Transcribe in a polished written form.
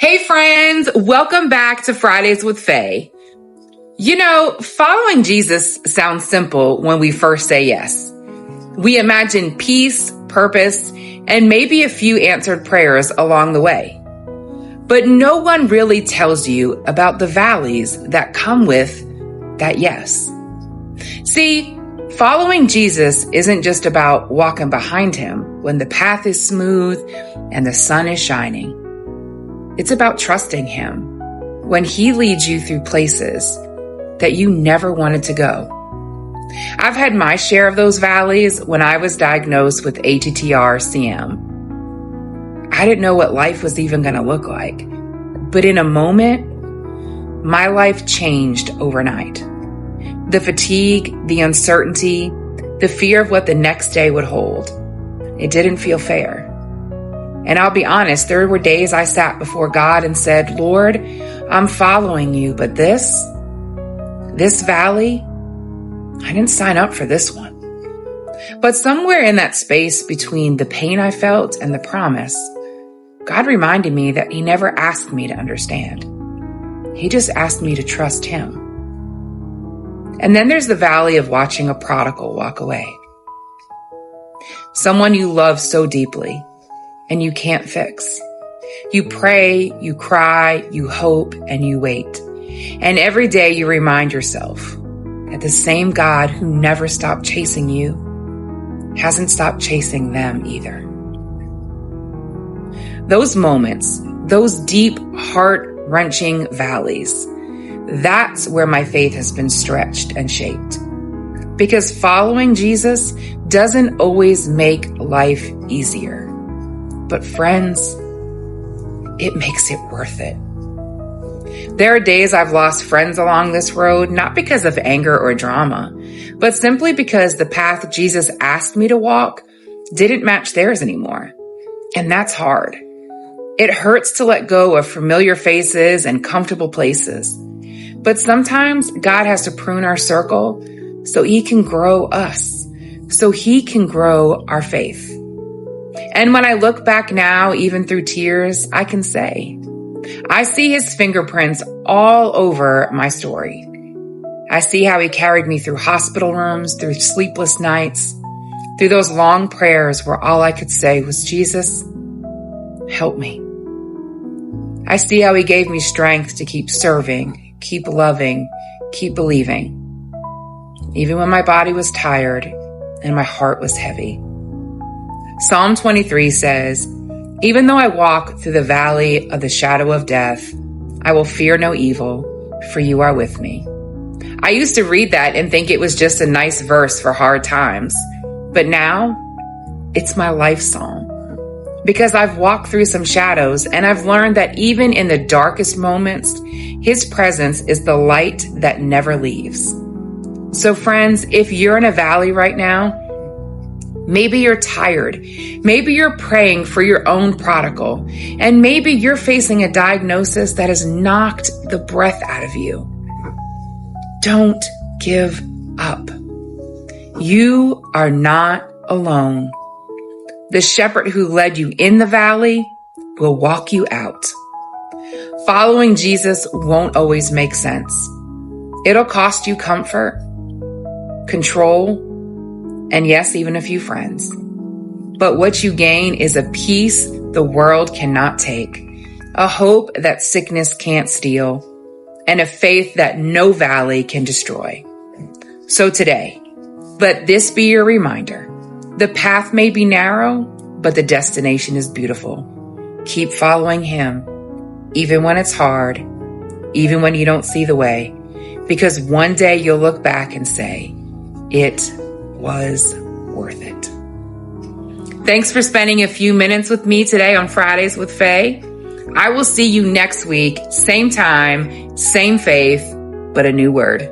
Hey friends, welcome back to Fridays with Faye. You know, following Jesus sounds simple when we first say yes. We imagine peace, purpose, and maybe a few answered prayers along the way. But no one really tells you about the valleys that come with that yes. See, following Jesus isn't just about walking behind him when the path is smooth and the sun is shining. It's about trusting him when he leads you through places that you never wanted to go. I've had my share of those valleys when I was diagnosed with ATTR-CM. I didn't know what life was even going to look like, but in a moment, my life changed overnight. The fatigue, the uncertainty, the fear of what the next day would hold, it didn't feel fair. And I'll be honest, there were days I sat before God and said, Lord, I'm following you, but this valley, I didn't sign up for this one. But somewhere in that space between the pain I felt and the promise, God reminded me that he never asked me to understand. He just asked me to trust him. And then there's the valley of watching a prodigal walk away. Someone you love so deeply and you can't fix. You pray, you cry, you hope, and you wait. And every day you remind yourself that the same God who never stopped chasing you hasn't stopped chasing them either. Those moments, those deep, heart-wrenching valleys, that's where my faith has been stretched and shaped. Because following Jesus doesn't always make life easier. But friends, it makes it worth it. There are days I've lost friends along this road, not because of anger or drama, but simply because the path Jesus asked me to walk didn't match theirs anymore. And that's hard. It hurts to let go of familiar faces and comfortable places. But sometimes God has to prune our circle so he can grow us, so he can grow our faith. And when I look back now, even through tears, I can say, I see his fingerprints all over my story. I see how he carried me through hospital rooms, through sleepless nights, through those long prayers where all I could say was, Jesus, help me. I see how he gave me strength to keep serving, keep loving, keep believing, even when my body was tired and my heart was heavy. Psalm 23 says, even though I walk through the valley of the shadow of death, I will fear no evil, for you are with me. I used to read that and think it was just a nice verse for hard times. But now, it's my life psalm. Because I've walked through some shadows and I've learned that even in the darkest moments, his presence is the light that never leaves. So friends, if you're in a valley right now, maybe you're tired. Maybe you're praying for your own prodigal. And maybe you're facing a diagnosis that has knocked the breath out of you. Don't give up. You are not alone. The shepherd who led you in the valley will walk you out. Following Jesus won't always make sense. It'll cost you comfort, control, and yes, even a few friends. But what you gain is a peace the world cannot take, a hope that sickness can't steal, and a faith that no valley can destroy. So today, let this be your reminder. The path may be narrow, but the destination is beautiful. Keep following him, even when it's hard, even when you don't see the way, because one day you'll look back and say, it was worth it. Thanks for spending a few minutes with me today on Fridays with Faye. I will see you next week, same time, same faith, but a new word.